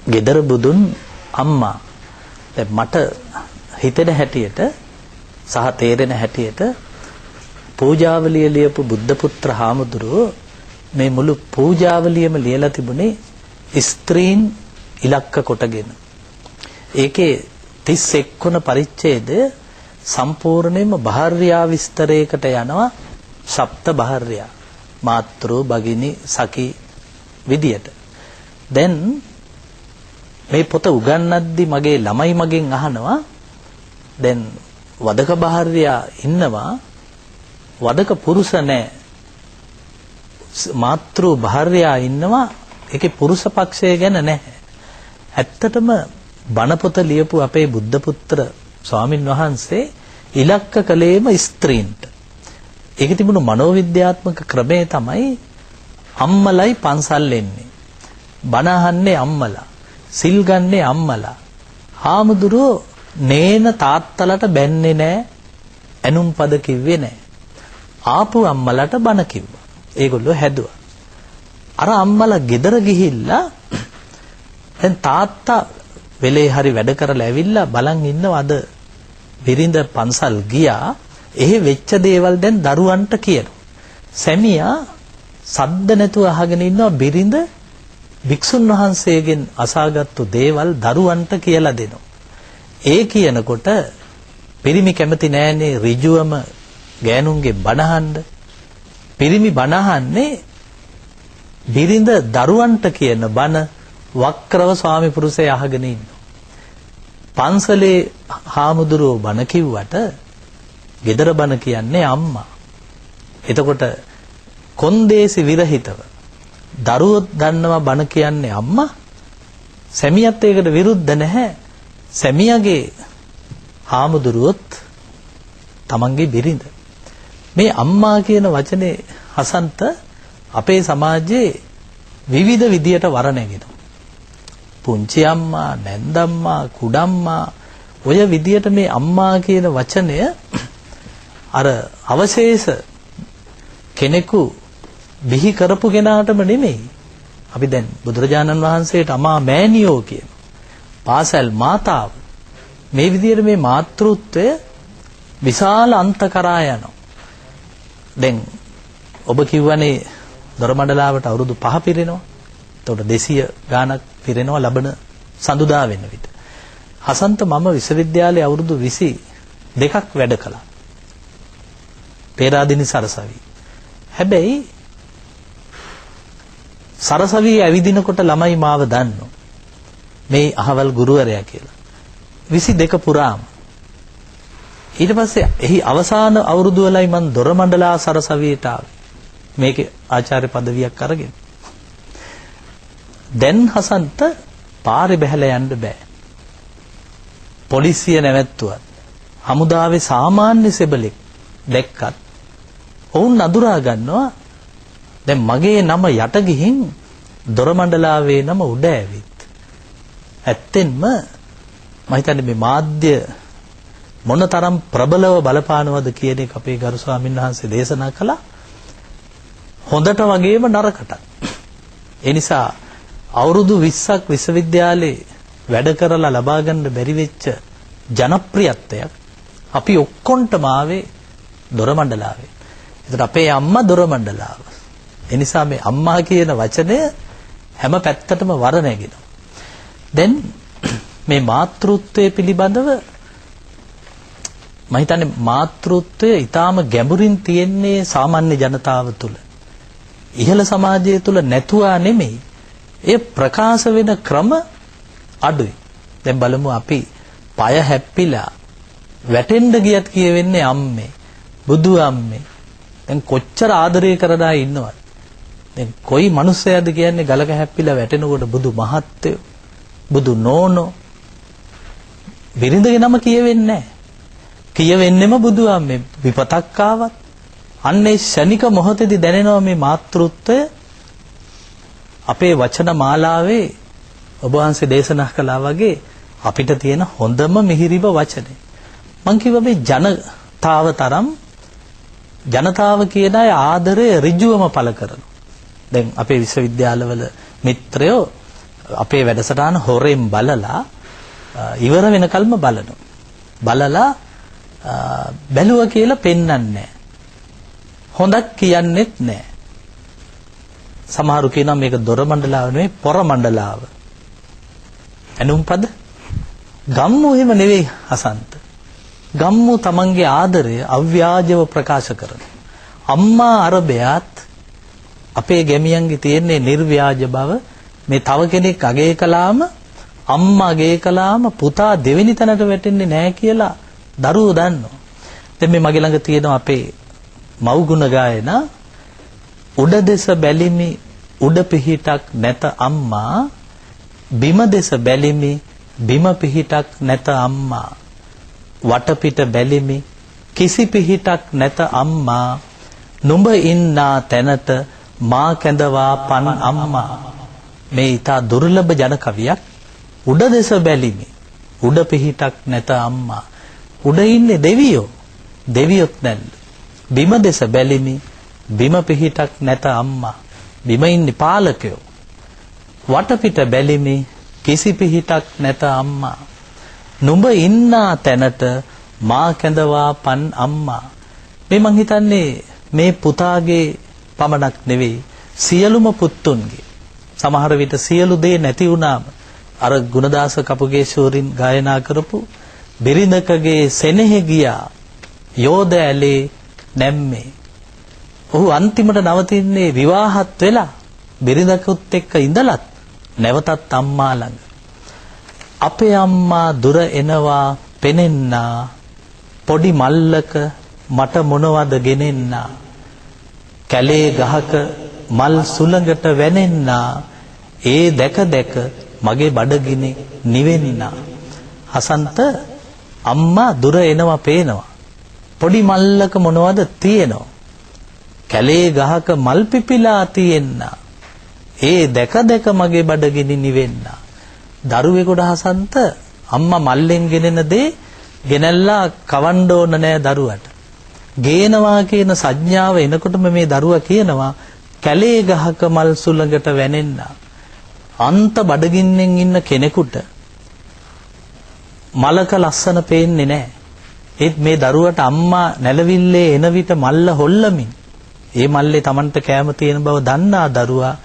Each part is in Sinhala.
gedara budun amma දැන් මට හිතෙන හැටියට සහ තේරෙන හැටියට පූජාවලිය ලියපු බුද්ධ පුත්‍ර හාමුදුරුවෝ මේ මුළු පූජාවලියම ලියලා තිබුණේ ස්ත්‍රීන් ඉලක්ක කොටගෙන. ඒකේ 31 වන පරිච්ඡේදය සම්පූර්ණයෙන්ම භාර්යා විස්තරයකට යනවා. සප්ත භාර්යා මාතෘ භගිනි සඛි විදියට. දැන් මේ පොත උගන්වද්දි මගේ ළමයි මගෙන් අහනවා දැන් වදක භාර්යා ඉන්නවා වදක පුරුෂ නැහැ මාතෘ භාර්යා ඉන්නවා ඒකේ පුරුෂ පක්ෂය ගැන නැහැ. ඇත්තටම බණ පොත ලියපු අපේ බුද්ධ පුත්‍ර ස්වාමින් වහන්සේ ඉලක්ක කළේම ස්ත්‍රීන්ට. ඒකේ තිබුණු මනෝවිද්‍යාත්මක ක්‍රමය තමයි අම්මලයි පන්සල් එන්නේ. බණ අහන්නේ අම්මලා. සිල් ගන්නේ අම්මලා. හාමුදුරුවෝ නේන තාත්තලට බැන්නේ නැහැ. ඇනුම් පද කිව්වේ නැහැ. ආපු අම්මලට බණ කිව්වා. ඒගොල්ලෝ හැදුවා. අර අම්මලා ගෙදර ගිහිල්ලා දැන් තාත්තා වෙලේ හරි වැඩ කරලා ඇවිල්ලා බලන් ඉන්නවද බිරිඳ පන්සල් ගියා. එහෙ වෙච්ච දේවල් දැන් දරුවන්ට කියනවා. සැමියා සද්ද නැතුව අහගෙන ඉන්නවා බිරිඳ වික්ෂුන් වහන්සේගෙන් අසාගත්තු දේවල් දරුවන්ට කියලා දෙනවා. ඒ කියනකොට පිරිමි කැමති නෑනේ ඍජුවම ගෑනුන්ගේ බණහන්න. පිරිමි බණහන්නේ බිරිඳ දරුවන්ට කියන බණ වක්‍රව ස්වාමි පුරුෂය අහගෙන ඉන්නවා. පන්සලේ හාමුදුරුවෝ බණ කිව්වට ගෙදර බණ කියන්නේ අම්මා. එතකොට කොන්දේසි විරහිතව දරුවොත් දන්නවා බණ කියන්නේ අම්මා. සැමියාත් ඒකට විරුද්ධ නැහැ. සැමියාගේ හාමුදුරුවොත් තමන්ගේ බිරිඳ. මේ අම්මා කියන වචනේ හසන්ත අපේ සමාජයේ විවිධ විදියට වර්ණගෙනවා. පුංචි අම්මා, නැන්දම්මා, කුඩම්මා ඔය විදියට මේ අම්මා කියන වචනය අර අවශේෂ කෙනෙකු බිහි කරපු කෙනාටම නෙමෙයි. අපි දැන් බුදුරජාණන් වහන්සේට අමා මෑණියෝ කියන පාසල් මාතාව මේ විදියට මේ මාතෘත්වය විශාල අන්ත කරා යනවා. දැන් ඔබ කිව්වනේ දොරමඩලාවට අවුරුදු 5 පිරෙනවා. එතකොට 200 ගාණක් පිරෙනවා ලබන සඳුදා වෙන විට. හසන්ත මම විශ්වවිද්‍යාලයේ අවුරුදු 22ක් වැඩ කළා. පේරාදෙණි සරසවි. හැබැයි සරසවි ඇවිදිනකොට ළමයි මාව දන්නෝ. මේ අහවල් ගුරුවරයා කියලා. 22 පුරාම. ඊට පස්සේ එහි අවසාන අවුරුදු වලයි මම දොරමණ්ඩලා සරසවියට ආවේ. මේකේ ආචාර්ය පදවියක් අරගෙන. දැන් හසන්ත පාරේ බහැලා යන්න බෑ. පොලිසිය නැවැත්තුවත් හමුදාවේ සාමාන්‍ය සෙබලෙක් දැක්කත් ඔවුන් අඳුරා ගන්නවා. දැන් මගේ නම යට ගිහින් දොරමණ්ඩලාවේ නම උඩ ඇවිත්. ඇත්තෙන්ම මම හිතන්නේ මේ මාධ්‍ය මොනතරම් ප්‍රබලව බලපානවද කියන එක අපේ ගරු ස්වාමීන් වහන්සේ දේශනා කළා. හොඳට වගේම නරකටත්. ඒ නිසා අවුරුදු 20ක් විශ්වවිද්‍යාලේ වැඩ කරලා ලබා ගන්න බැරි වෙච්ච ජනප්‍රියත්වයක් අපි ඔක්කොන්ටම ආවේ දොරමණ්ඩලාවේ. ඒකට අපේ අම්මා දොරමණ්ඩලාව. ඒ නිසා මේ අම්මා කියන වචනය හැම පැත්තටම වර නැගෙනවා. දැන් මේ මාතෘත්වයේ පිළිබඳව මම හිතන්නේ මාතෘත්වය ඊටාම ගැඹුරින් තියෙන්නේ සාමාන්‍ය ජනතාව තුළ. ඉහළ සමාජය තුළ නැතුවා නෙමෙයි. ඒ ප්‍රකාශ වෙන ක්‍රම අඩුයි. දැන් බලමු අපි পায় හැප්පිලා වැටෙන්න ගියත් කියවෙන්නේ අම්මේ බුදු අම්මේ. දැන් කොච්චර ආදරය කරලා ඉන්නවද? දැන් කොයි මිනිස්සයද කියන්නේ ගලක හැප්පිලා වැටෙනකොට බුදු මහත්තයෝ බුදු නෝනෝ බිරිඳගේ නම කියවෙන්නේ නැහැ. කියවෙන්නෙම බුදු අම්මේ. විපතක් ආවත් අන්නේ ශනික මොහොතේදී දැනෙනවා මේ මාතෘත්වය අපේ වචන මාලාවේ ඔබ වහන්සේ දේශනා කළා වගේ අපිට තියෙන හොඳම මිහිරිබ වචනේ. මං කිව්වා මේ ජනතාව තරම් ජනතාව කියන අය ආදරය ඍජුවම පළ කරනවා. දැන් අපේ විශ්වවිද්‍යාලවල මිත්‍රයෝ අපේ වැඩසටහන හොරෙන් බලලා ඉවර වෙනකල්ම බලනවා. බලලා බැලුවා කියලා පෙන්වන්නේ නැහැ. හොඳක් කියන්නෙත් නැහැ. සමහරු කියනවා මේක දොර මණ්ඩලාව නෙවෙයි පොර මණ්ඩලාව. එනුම්පද ගම්මු එහෙම නෙවෙයි හසන්ත. ගම්මු තමන්ගේ ආදරය අව්‍යාජව ප්‍රකාශ කරන. අම්මා අරබයාත් අපේ ගැමියන්ගේ තියෙන්නේ නිර්ව්‍යාජ බව. මේ තව කෙනෙක් අගය කළාම අම්මා අගය කළාම පුතා දෙවෙනි තැනට වැටෙන්නේ නැහැ කියලා දරුවෝ දන්නවා. දැන් මේ මගේ ළඟ තියෙනවා අපේ මව්ගුණ ගායන උඩ දෙස බැලිමි උඩ පිහිටක් නැත අම්මා බිම දෙස බැලිමි බිම පිහිටක් නැත අම්මා වටපිට බැලිමි කිසි පිහිටක් නැත අම්මා නුඹ ඉන්නා තැනට මා කැඳවා පන් අම්මා. මේ ඊට දුර්ලභ ජන කවියක්. උඩ දෙස බැලිමි උඩ පිහිටක් නැත අම්මා. උඩ ඉන්නේ දෙවියෝ දෙවියොත් නැල්ල. බිම දෙස බැලිමි බිම පිහිටක් නැත අම්මා. බිම ඉන්නේ පාලකයෝ. වටපිට බැලිමි කිසි පිහිටක් නැත අම්මා. නුඹ ඉන්නා තැනට මා කැඳවා පන් අම්මා. මේ මං හිතන්නේ මේ පුතාගේ පමණක් නෙවෙයි සියලුම පුතුන්ගේ. සමහර විට සියලු දේ නැති වුණාම අර ගුණදාස කපුගේශෝරින් ගායනා කරපු බිරිඳකගේ සෙනෙහෙ ගියා යෝධ ඇලේ නැම්මේ. ඔහු අන්තිමට නවතින්නේ විවාහත් වෙලා බිරිඳකුත් එක්ක ඉඳලත් නැවතත් අම්මා ළඟ. අපේ අම්මා දුර එනවා පෙනෙන්නා පොඩි මල්ලක මට මොනවද ගෙනෙන්නා. කැලේ ගහක මල් සුළඟට වැනෙන්නා ඒ දැක දැක මගේ බඩගිනි නිවෙන්නා. හසන්ත අම්මා දුර එනවා පේනවා පොඩි මල්ලක මොනවද තියෙනවා. කැලේ ගහක මල් පිපිලා තියෙන්නා ඒ දැක දැක මගේ බඩගිනි නිවෙන්නා. දරුවෙකුට හසන්ත අම්මා මල්ලෙන් ගෙනෙන දේ ගෙනල්ලා කවන්න ඕන නෑ දරුවට. ගේනවා කියන සංඥාව එනකොටම මේ දරුවා කියනවා කැලේ ගහක මල් සුළඟට වැනෙන්නා. අන්ත බඩගින්නෙන් ඉන්න කෙනෙකුට මලක ලස්සන පේන්නේ නැහැ. ඒත් මේ දරුවට අම්මා නැලවිල්ලේ එන විට මල්ල හොල්ලමින් ඒ මල්ලේ Tamanට කැම තියෙන බව දන්නා දරුවා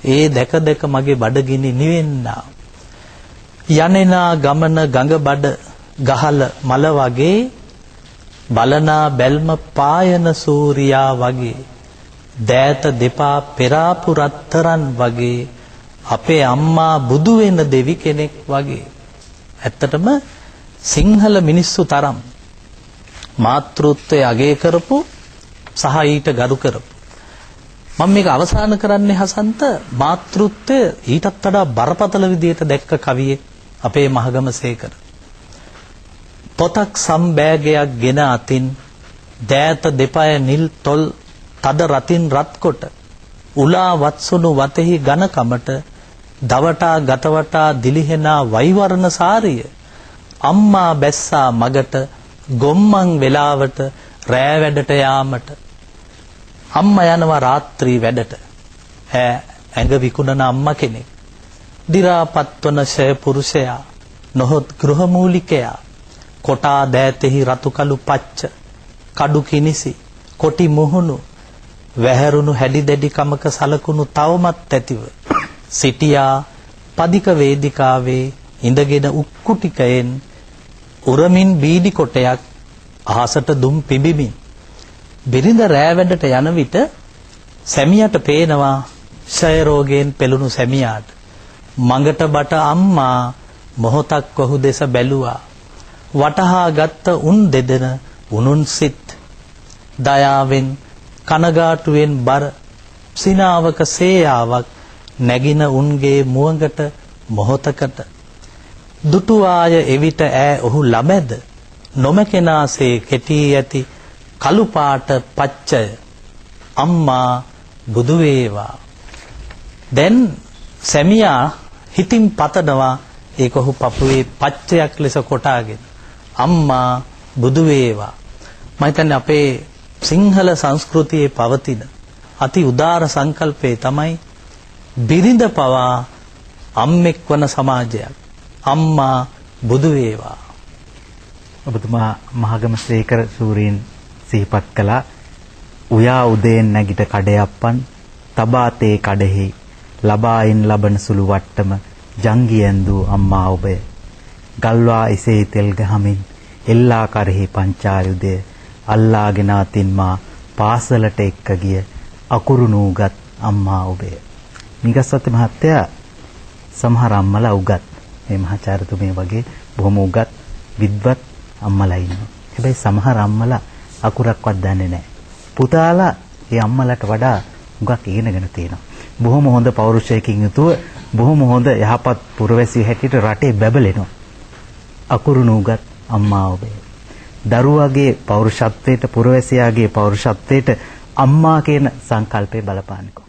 ඒ දැක දැක මගේ බඩගිනි නිවෙන්නා. යන්නේනා ගමන ගඟ බඩ ගහල මල වගේ බලනා බැල්ම පායන සූර්යා වගේ දෑත දෙපා පෙරාපු රත්තරන් වගේ අපේ අම්මා බුදු වෙන දෙවි කෙනෙක් වගේ. ඇත්තටම සිංහල මිනිස්සු තරම් මාතෘත්වය අගය කරපු සහ ඊට ගරු කරපු. මම මේක අවසන් කරන්නේ හසන්ත මාතෘත්වය ඊටත් වඩා බරපතල විදියට දැක්ක කවියෙක් අපේ මහගම සේකර. පොතක් සම්බෑගයක් ගෙන අතින් දෑත දෙපය නිල් තොල් තද රතින් රත් කොට උලා වත්සුණු වතෙහි ඝනකමට දවටා ගතවටා දිලිහෙනා වෛවර්ණ සාරිය අම්මා බැස්සා මගට ගොම්මන් වෙලාවට රෑ වැඩට යාමට. අම්මා යනවා රාත්‍රී වැඩට. ඇඟ විකුණන අම්මා කෙනෙක්. දි รา පත්වන ෂය පුරුෂයා නොහොත් ගෘහමූලිකයා කොටා දෑතෙහි රතු කළු පච්ච කඩු කිනිසි කොටි මුහුණු වැහැරුණු හැඩි දැඩි කමක සලකුණු තවමත් ඇතිව සිටියා පදික වේදිකාවේ ඉඳගෙන උක්කුටිකයෙන් උරමින් බීඩි කොටයක් අහසට දුම් පිබිමින්. බිරිඳ රෑ වැඩට යන විට සැමියාට පේනවා ක්ෂය රෝගයෙන් පෙළුණු සැමියාට. මඟට බට අම්මා මොහොතක් ඔහු දෙස බැලුවා. වටහා ගත්ත උන් දෙදෙන උනුන් සිත් දයාවෙන් කනගාටුවෙන් බර සිනාවක සේයාවක් නැගින උන්ගේ මුවඟට මොහොතකට. දුටුවාය එවිට ඈ ඔහු ළමැද නොමැකෙනාසේ කෙටී ඇති කළු පාට පච්චය අම්මා බුදු වේවා. දැන් සැමියා හිතින් පතනවා ඒක ඔහු පපුවේ පච්චයක් ලෙස කොටාගෙන අම්මා බුදු වේවා. මම හිතන්නේ අපේ සිංහල සංස්කෘතියේ පවතින අති උදාර සංකල්පේ තමයි බිරිඳ පවා අම්මෙක් වන සමාජයක්. අම්මා බුදු වේවා. ඔබතුමා මහගමසේකර සූරීන් සිහිපත් කළා. උයා උදයෙන් නැගිට කඩයප්පන් තබාතේ කඩෙහි ලබායින් ලබන සුළු වට්ටම ජංගියෙන්දු අම්මා ඔබය. ගල්වා ඉසේ තෙල් ගහමින් එල්ලා කරෙහි පංචායුධය අල්ලාගෙන අතින් මා පාසලට එක්ක ගිය අකුරු නූගත් අම්මා ඔබය. මිගස්සත් මහත්තයා සමහර අම්මලා උගත්. මේ මහාචාර්යතුමිය වගේ බොහොම උගත් විද්වත් අම්මලා ඉන්නවා. හැබැයි සමහර අම්මලා අකුරක්වත් දන්නේ නැහැ. පුතාලා ඒ අම්මලාට වඩා උගක් ඉගෙනගෙන තියෙනවා. බොහොම හොඳ පෞරුෂයකින් යුතුව බොහොම හොඳ යහපත් පුරවැසිය හැටියට රටේ බැබලෙනවා. අකුරු නූගත් අම්මා ඔබේ. දරුවාගේ පෞරුෂත්වයට පුරවැසියාගේ පෞරුෂත්වයට අම්මා කියන සංකල්පය බලපාන්නකෝ.